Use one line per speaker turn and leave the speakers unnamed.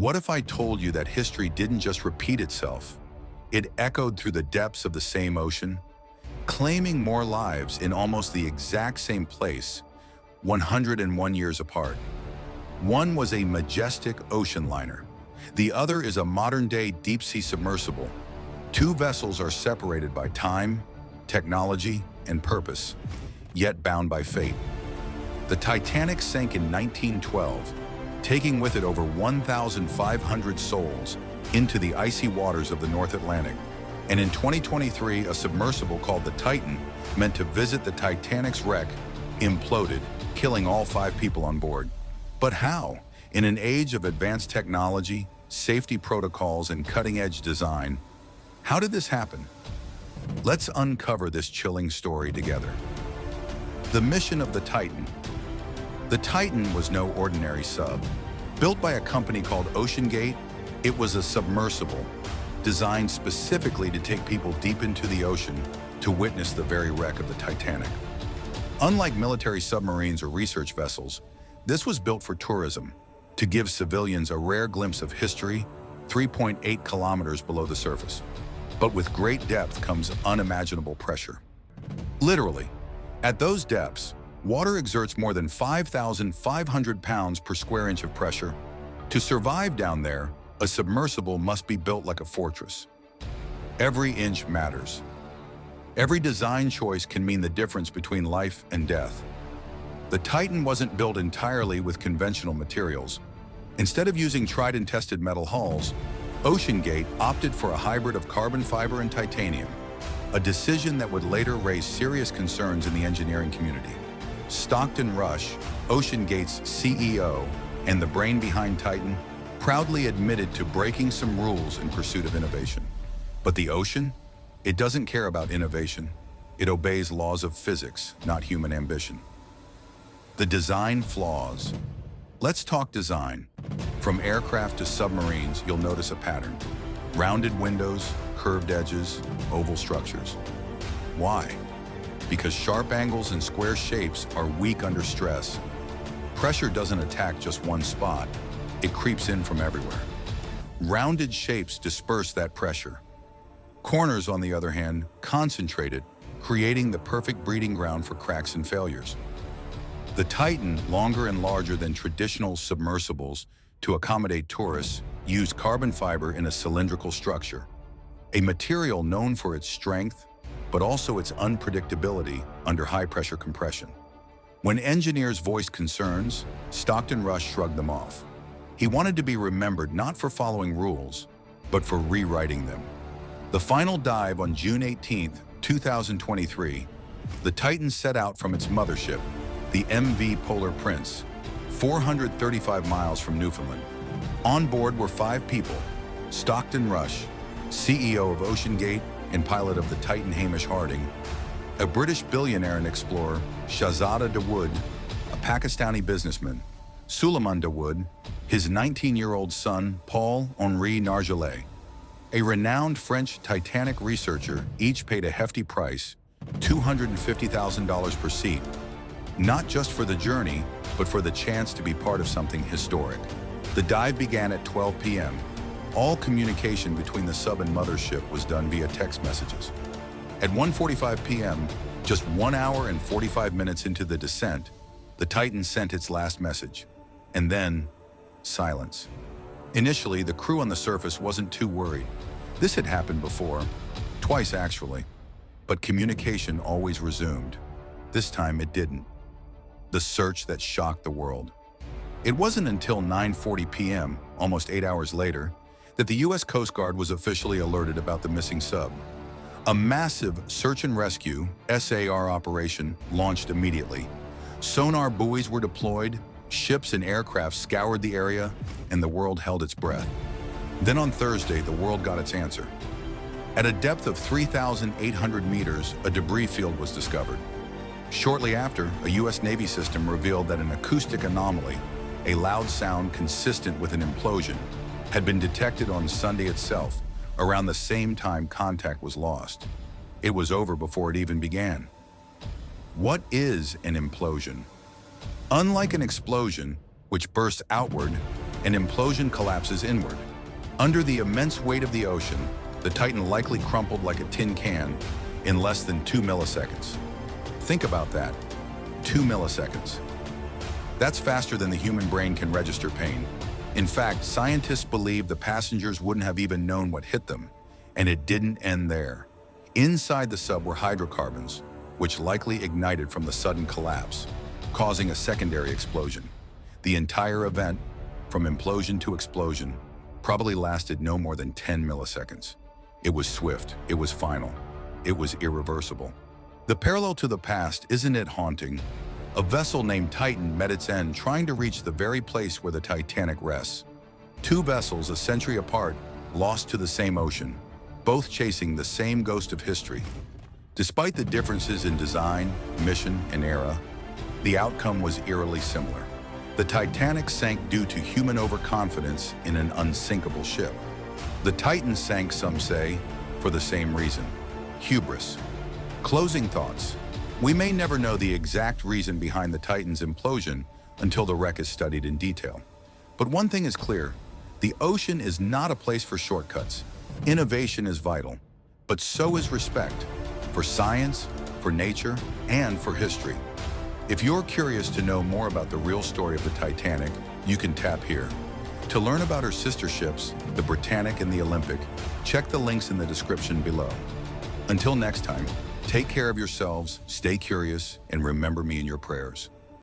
What if I told you that history didn't just repeat itself? It echoed through the depths of the same ocean, claiming more lives in almost the exact same place, 101 years apart. One was a majestic ocean liner. The other is a modern-day deep-sea submersible. Two vessels are separated by time, technology, and purpose, yet bound by fate. The Titanic sank in 1912, taking with it over 1,500 souls into the icy waters of the North Atlantic. And in 2023, a submersible called the Titan, meant to visit the Titanic's wreck, imploded, killing all 5 people on board. But how? In an age of advanced technology, safety protocols, and cutting-edge design, how did this happen? Let's uncover this chilling story together. The mission of the Titan. The Titan was no ordinary sub. Built by a company called OceanGate, it was a submersible, designed specifically to take people deep into the ocean to witness the very wreck of the Titanic. Unlike military submarines or research vessels, this was built for tourism, to give civilians a rare glimpse of history 3.8 kilometers below the surface. But with great depth comes unimaginable pressure. Literally, at those depths, water exerts more than 5,500 pounds per square inch of pressure. To survive down there, a submersible must be built like a fortress. Every inch matters. Every design choice can mean the difference between life and death. The Titan wasn't built entirely with conventional materials. Instead of using tried and tested metal hulls, OceanGate opted for a hybrid of carbon fiber and titanium, a decision that would later raise serious concerns in the engineering community. Stockton Rush, OceanGate's CEO and the brain behind Titan, proudly admitted to breaking some rules in pursuit of innovation. But the ocean? It doesn't care about innovation. It obeys laws of physics, not human ambition. The design flaws. Let's talk design. From aircraft to submarines, you'll notice a pattern. Rounded windows, curved edges, oval structures. Why? Because sharp angles and square shapes are weak under stress. Pressure doesn't attack just one spot. It creeps in from everywhere. Rounded shapes disperse that pressure. Corners, on the other hand, concentrate it, creating the perfect breeding ground for cracks and failures. The Titan, longer and larger than traditional submersibles to accommodate tourists, used carbon fiber in a cylindrical structure, a material known for its strength, but also its unpredictability under high-pressure compression. When engineers voiced concerns, Stockton Rush shrugged them off. He wanted to be remembered not for following rules, but for rewriting them. The final dive on June 18, 2023, the Titan set out from its mothership, the MV Polar Prince, 435 miles from Newfoundland. On board were 5 people: Stockton Rush, CEO of OceanGate and pilot of the Titan Hamish Harding, a British billionaire and explorer, Shahzada Dawood, a Pakistani businessman, Suleiman Dawood, his 19-year-old son, Paul-Henri Nargeolet, a renowned French Titanic researcher. Each paid a hefty price, $250,000 per seat, not just for the journey, but for the chance to be part of something historic. The dive began at 12 p.m. All communication between the sub and mothership was done via text messages. At 1:45 p.m., just 1 hour and 45 minutes into the descent, the Titan sent its last message. And then, silence. Initially, the crew on the surface wasn't too worried. This had happened before, twice actually, but communication always resumed. This time it didn't. The search that shocked the world. It wasn't until 9:40 p.m., almost 8 hours later, that the U.S. Coast Guard was officially alerted about the missing sub. A massive search and rescue (SAR) operation launched immediately. Sonar buoys were deployed, ships and aircraft scoured the area, and the world held its breath. Then on Thursday, the world got its answer. At a depth of 3,800 meters, a debris field was discovered. Shortly after, a U.S. Navy system revealed that an acoustic anomaly, a loud sound consistent with an implosion, had been detected on Sunday itself, around the same time contact was lost. It was over before it even began. What is an implosion? Unlike an explosion, which bursts outward, and implosion collapses inward. Under the immense weight of the ocean, the Titan likely crumpled like a tin can in less than 2 milliseconds. Think about that, 2 milliseconds. That's faster than the human brain can register pain. In fact, scientists believe the passengers wouldn't have even known what hit them, and it didn't end there. Inside the sub were hydrocarbons, which likely ignited from the sudden collapse, causing a secondary explosion. The entire event, from implosion to explosion, probably lasted no more than 10 milliseconds. It was swift, it was final, it was irreversible. The parallel to the past, isn't it haunting? A vessel named Titan met its end trying to reach the very place where the Titanic rests. Two vessels a century apart, lost to the same ocean, both chasing the same ghost of history. Despite the differences in design, mission, and era, the outcome was eerily similar. The Titanic sank due to human overconfidence in an unsinkable ship. The Titan sank, some say, for the same reason: hubris. Closing thoughts. We may never know the exact reason behind the Titan's implosion until the wreck is studied in detail. But one thing is clear: the ocean is not a place for shortcuts. Innovation is vital, but so is respect for science, for nature, and for history. If you're curious to know more about the real story of the Titanic, you can tap here. To learn about her sister ships, the Britannic and the Olympic, check the links in the description below. Until next time, take care of yourselves, stay curious, and remember me in your prayers.